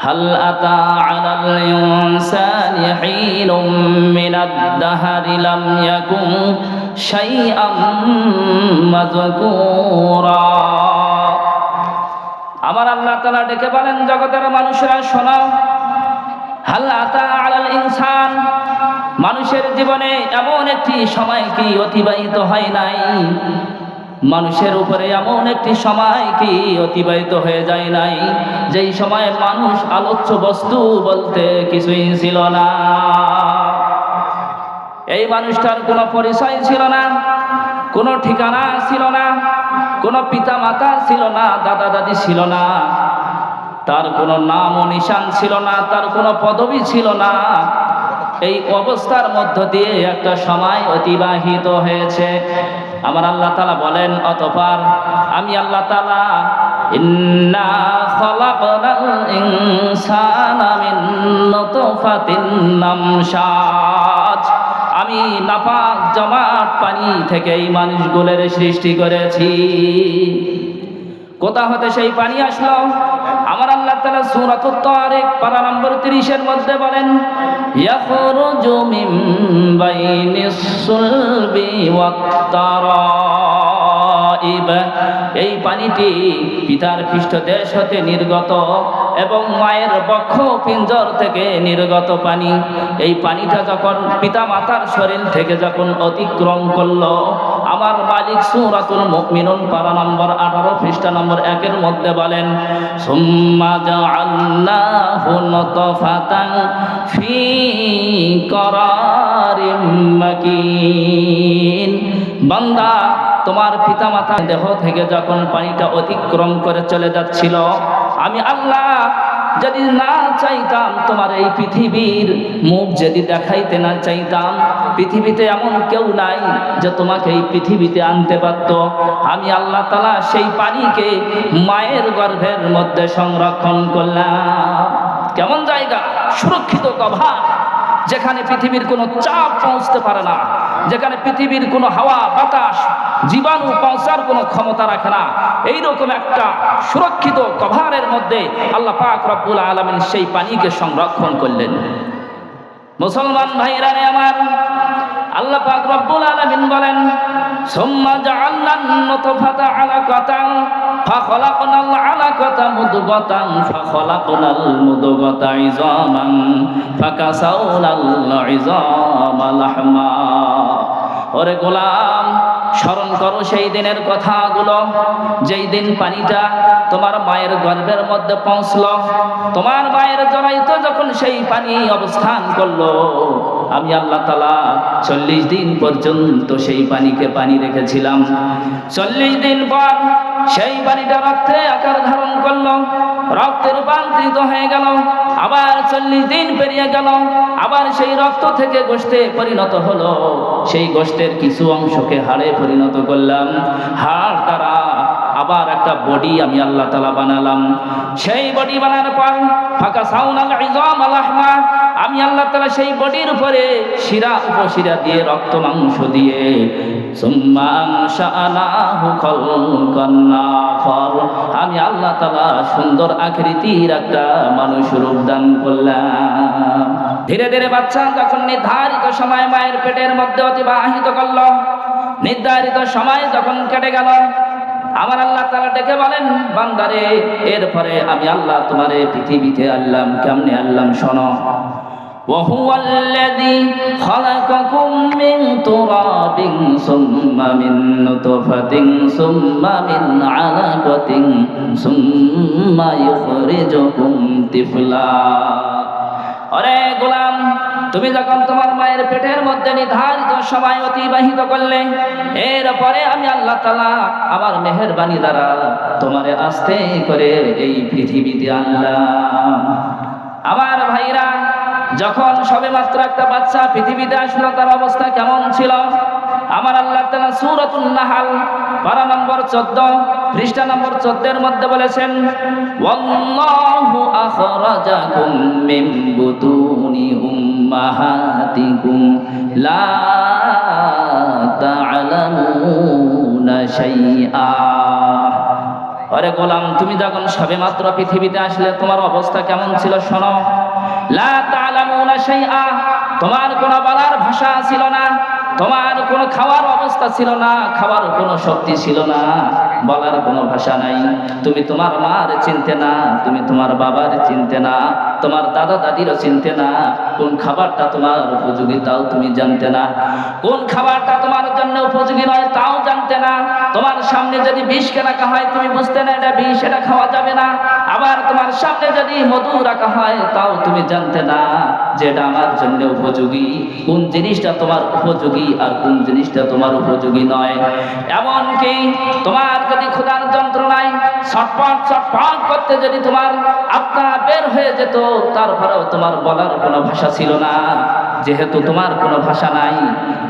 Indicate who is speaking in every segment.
Speaker 1: হাল আতা আলাল ইনসানি হিনুম মিনাদ দাহরি লাম ইয়াকুন শাইআম মাযকুরা। আমার আল্লাহ তাআলা ডেকে বলেন, জগতের মানুষেরা শোনো, হাল আতা আলাল ইনসান, মানুষের জীবনে এমন একটি সময় কি অতিবাহিত হয় নাই, মানুষের উপরে এমন একটি সময় কি অতিবাহিত হয়ে যায় নাই, যেই সময়ে মানুষ আলোচ্য বস্তু বলতে কিছুই ছিল না। এই মানুষটার কোনো পরিচয় ছিল না, কোনো ঠিকানা ছিল না, কোনো পিতা মাতা ছিল না, দাদা দাদি ছিল না, তার কোনো নাম ও নিশান ছিল না, তার কোনো পদবি ছিল না। এই অবস্থার মধ্য দিয়ে একটা সময় অতিবাহিত হয়েছে। আমার আল্লাহ তাআলা বলেন, অতঃপর আমি আল্লাহ তাআলা ইন্না খালাকনাল ইনসানা মিন নুতফাতিন নামশাজ, আমি নাপাক জমাট পানি থেকে এই মানুষগুলোর সৃষ্টি করেছি। কোথা হতে সেই পানি আসলো? আমার আল্লাহ তাআলা সূরাতুত তারিক পারা নম্বর 30 এর মধ্যে বলেন, ইয়াখরুজু মিন বাইনিস সুলবি ওয়াত তারাইব, এই পানিটি পিতার পৃষ্ঠদেশ হতে নির্গত এবং মায়ের বক্ষ পিঞ্জর থেকে নির্গত পানি। এই পানিটা যখন পিতা মাতার শরীর থেকে যখন অতিক্রম করলো, আমার মালিক সূরাতুল মুমিনুন পারা নম্বর 18 পৃষ্ঠা নম্বর 1 এর মধ্যে বলেন, সুম্মা জাআলনাহু নুতফাতান ফি করারিম মাকিন। বান্দা, তোমার পিতা মাতা দেহ থেকে যখন পানিটা অতিক্রম করে চলে যাচ্ছিল, আমি আল্লাহ যদি না চাইতাম, তোমার এই পৃথিবীর মুখ যদি দেখাইতে না চাইতাম, পৃথিবীতে এমন কেউ নাই যে তোমাকে এই পৃথিবীতে আনতে পারত। আমি আল্লাহ তাআলা সেই পানিকে মায়ের গর্ভের মধ্যে সংরক্ষণ করলাম। কেমন জায়গা? সুরক্ষিত কভার, যেখানে পৃথিবীর কোনো চাপ পৌঁছতে পারে না, যেখানে পৃথিবীর কোনো হাওয়া বাতাস জীবাণু পৌঁছার কোনো ক্ষমতা রাখে না, এইরকম একটা সুরক্ষিত কভারের মধ্যে আল্লাহ পাক রব্বুল আলামিন সেই পানিকে সংরক্ষণ করলেন। মুসলমান ভাইরা আমার, আল্লাহ পাক রব্বুল আলামিন বলেন, সুম্মা জাআলনান নুতফাতা আলাকাতান ফাখলাকনাল আলাকাতা মুদগাতান ফাখলাকনাল মুদগাতা ইযামান ফাকাসাউনাল ইযামা লাহমা। ওরে গোলাম, স্মরণ করো সেই দিনের কথাগুলো, যেই দিন পানিটা তোমার মায়ের গর্ভের মধ্যে পৌঁছলো, তোমার মায়ের জরায়ুতে যখন সেই পানি অবস্থান করলো, আমি আল্লাহ তাআলা 40 দিন পর্যন্ত সেই পানিকে পানি রেখেছিলাম। 40 দিন পর সেই পানিটা রক্তে আকার ধারণ করলো, রক্তে রূপান্তরিত হয়ে গেল। আবার 40 দিন পেরিয়ে গেল, আবার সেই রক্ত থেকে গোশতে পরিণত হলো। সেই গোশতের কিছু অংশকে হাড়ে পরিণত করলাম, হাড় দ্বারা আবার একটা বডি আমি আল্লাহ তাআলা বানালাম। সেই বডি বানানোর পর ফাকাসাউনাল ইযামা লাহমা, আমি আল্লাহ তাআলা সেই বডির উপরে শিরা উপশিরা দিয়ে রক্ত মাংস দিয়ে সুম্মা আনশাআনাহু খালকান আখার, আমি আল্লাহ তাআলা সুন্দর আকৃতির একটা মানুষ রূপ দান করলাম। ধীরে ধীরে বাচ্চা যখন নির্ধারিত সময় মায়ের পেটের মধ্যে অতিবাহিত করলো, নির্ধারিত সময় যখন কেটে গেল, আমার আল্লাহ তাআলা ডেকে বলেন, বান্দারে, এরপরে আমি আল্লাহ তোমারে পৃথিবীতে আনলাম। কেমনে আনলাম শোনো। وهو الذي خلقكم من تراب ثم من نطفة ثم من علقة ثم يخرجكم طفلا। ওরে গোলাম, তুমি যখন তোমার মায়ের পেটের মধ্যে নির্ধারিত সময় অতিবাহিত করলে, এরপরে আমি আল্লাহ তাআলা আমার মেহেরবানি দ্বারা তোমারে আস্তে করে এই পৃথিবীতে আনলাম। আমার ভাইরা, যখন সবেমাত্র একটা বাচ্চা পৃথিবীতে আসলো, তার অবস্থা কেমন ছিল? আমার আল্লাহ তাআলা সূরাতুন নাহল পারা নম্বর 14 পৃষ্ঠা নম্বর 14 এর মধ্যে বলেছেন, ওয়াল্লাহু আখরাজাকুম মিন বুতুনি উম্মাহাতিকুম লা তা'লামুনা শাইআ। ওরে গোলাম, তুমি যখন সবেমাত্র পৃথিবীতে আসলে তোমার অবস্থা কেমন ছিল শোনো। লা তা'লামুনা শাইআ, তোমার কোনো বলার ভাষা ছিল না, তোমার কোনো খাওয়ার অবস্থা ছিল না, খাওয়ার কোনো শক্তি ছিল না, বলার কোনো ভাষা নাই। তুমি তোমার মার চিনতে না, তুমি তোমার বাবার চিনতে না, তোমার দাদা দাদিরও চিনতে না। কোন খাবারটা তোমার উপযোগী তাও তুমি জানতে না, কোন খাবারটা তোমার জন্য উপযোগী নয় তাও জানতে না। তোমার সামনে যদি বিষকে রাখা হয় তুমি বুঝতে না এটা বিষ, এটা খাওয়া যাবে না। আবার তোমার সামনে যদি মধু রাখা হয় তাও তুমি জানতে না যে এটা আমার জন্য উপযোগী। কোন জিনিসটা তোমার উপযোগী আর কোন জিনিসটা তোমার উপযোগী নয়। এমনকি তোমার যদি ক্ষুধার যন্ত্রণায় ছটফট ছটফট করতে যদি তোমার আত্মা বের হয়ে যেত, তারপরেও তোমার বলার কোনো ভাষা ছিল না। যেহেতু তোমার কোনো ভাষা নাই,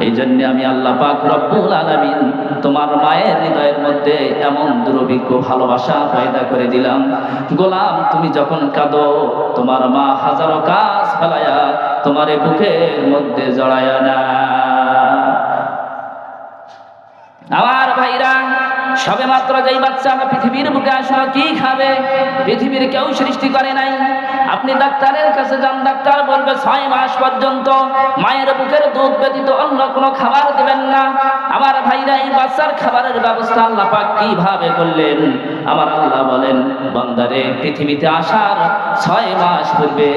Speaker 1: এই জন্য আমি আল্লাহ পাক রব্বুল আলামিন তোমার মায়ের হৃদয়ের মধ্যে এমন দুরভিজ্ঞ ভালোবাসা পয়দা করে দিলাম। গোলাম, তুমি যখন কাঁদো তোমার মা হাজারো কাজ ফেলায়া তোমার বুকের মধ্যে জড়ায়া না। আমার ভাইরা, সবে মাত্র যেই বাচ্চা আমার পৃথিবীর বুকে আসলো কি খাবে? পৃথিবীর কেউ সৃষ্টি করে নাই। আপনি ডাক্তারের কাছে যান, ডাক্তার বলবে 6 মাস পর্যন্ত মায়ের বুকের দুধ ব্যতীত অন্য কোনো খাবার দিবেন না। আমার ভাইরা, এই বাচ্চার খাবারের ব্যবস্থা আল্লাহ পাক কিভাবে করলেন? আমার আল্লাহ বলেন, বান্দারে, পৃথিবীতে আসার 6 মাস পূর্বে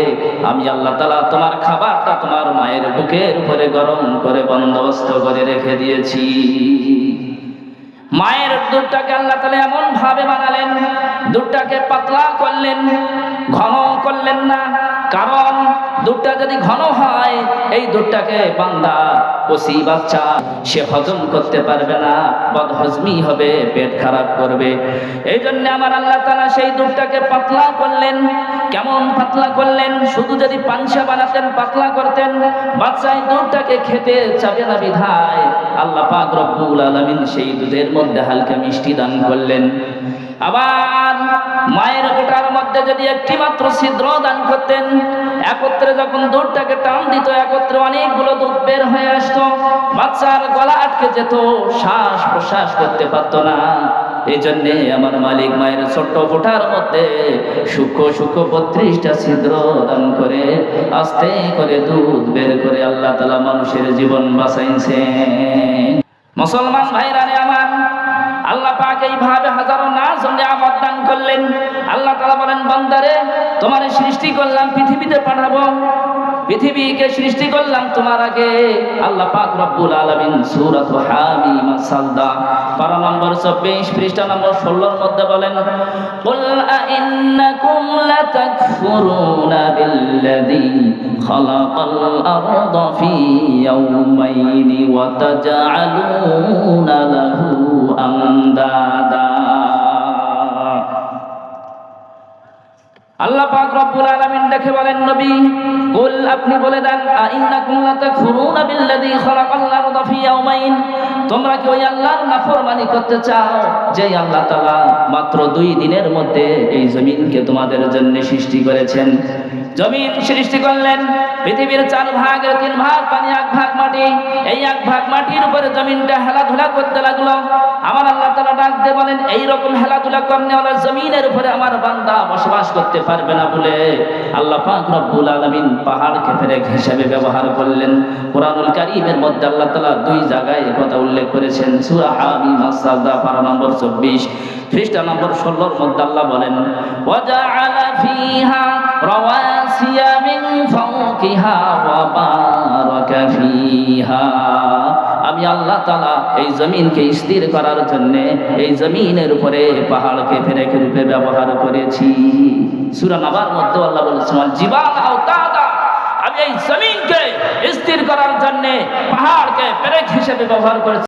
Speaker 1: আমি আল্লাহ তাআলা তোমার খাবারটা তোমার মায়ের বুকের উপরে গরম করে বন্দোবস্ত করে রেখে দিয়েছি। মায়ের দুধটাকে আল্লাহ তাআলা এমন ভাবে বানালেন, দুধটাকে পাতলা করলেন, ঘন করলেন না। কারণ দুধটা যদি ঘন হয়, এই দুধটাকে বান্দা কচি বাচ্চা সে হজম করতে পারবে না, বদহজমি হবে, পেট খারাপ করবে। এই জন্য আমার আল্লাহ তাআলা সেই দুধটাকে পাতলা করলেন। কেমন পাতলা করলেন? শুধু যদি পাঞ্চা বানাতেন, পাতলা করতেন, বাচ্চায় দুধটাকে খেতে চাবে না বিধায় আল্লাহ পাক রব্বুল আলামিন সেই দুধের মধ্যে হালকা মিষ্টি দান করলেন। আবার মায়ের কোটার মধ্যে যদি একটি মাত্র ছিদ্র দান করতেন, একত্রে যখন দুধটাকে টান দিত, একত্রে অনেকগুলো দুধ বের হয়ে আসতো, বাচ্চার গলা আটকে যেত, শ্বাস প্রশ্বাস করতে পারতো না। এই জন্যে আমার মালিক মায়ের ছোট্ট কোটার মধ্যে সূক্ষ্ম সূক্ষ্ম 32টা ছিদ্র দান করে আস্তে করে দুধ বের করে আল্লাহ তাআলা মানুষের জীবন বাঁচাইছেন। মুসলমান ভাইরা রে আমার, আল্লাহ পাক এইভাবে হাজারো নাজ নিয়ামত দান করলেন। আল্লাহ তাআলা বলেন, বান্দারে, তোমারে সৃষ্টি করলাম, পৃথিবীতে পাঠাবো, পৃথিবীকে সৃষ্টি করলাম তোমার আগে। আল্লাহ পাক রব্বুল আলামিন সূরা হামিম সাজদা পারা নম্বর 24 পৃষ্ঠা নম্বর 16 এর মধ্যে বলেন, কুল আইন্নাকুম লাতাকফুরুনা বিল্লাযী খালাকাল আরদা ফি ইয়াওমাইনি ওয়া তাজআলুনা লাহু আনদাদা। আল্লাহ পাক রব্বুল আলামিন দেখে বলেন, নবী কুল, আপনি বলে দেন, আইন্নাকুম লাতাকফুরুনা বিল্লাযী খালাকাল আরদা ফি ইয়াওমাইন, তোমরা কি ওই আল্লাহর নাফরমানি করতে চাও যে আল্লাহ তাআলা মাত্র 2 দিনের মধ্যে এই জমিনকে তোমাদের জন্য সৃষ্টি করেছেন? জমিন সৃষ্টি করলেন, পৃথিবীর 4 ভাগের 3 ভাগ পানি, 1 ভাগ মাটি। এই 1 ভাগ মাটির উপরে জমিনটা হেলাধুলা করতে লাগলো। আমার আল্লাহ তাআলা ডাক দিয়ে বলেন, এইরকম হেলাধুলা করনেওয়ালা জমিনের উপরে আমার বান্দা বসবাস করতে পারবে না বলে আল্লাহ পাক রব্বুল আলামিন পাহাড়কে পেরেক হিসেবে ব্যবহার করলেন। কুরআনুল কারীমের মধ্যে আল্লাহ তাআলা 2 জায়গায় কথা উল্লেখ করেছেন। সূরা হামিম সাজদা পারা নম্বর 24 পৃষ্ঠা নম্বর 16 এর মধ্যে আল্লাহ বলেন, ওয়াজআলা ফিহা রাওয়াসিয়া মিন ফাওকিহা ওয়া বারাকা ফিহা। আমি আল্লাহ তাআলা এই জমিনকে স্থির করার জন্য এই জমিনের উপরে পাহাড়কে পেরেক রূপে ব্যবহার করেছি। সূরা নাবার মধ্যে আল্লাহ বলেছেন, জিবাল আওতাদা, আমি এই জমিনকে স্থির করার জন্য পাহাড়কে পেরেক হিসেবে ব্যবহার করেছি।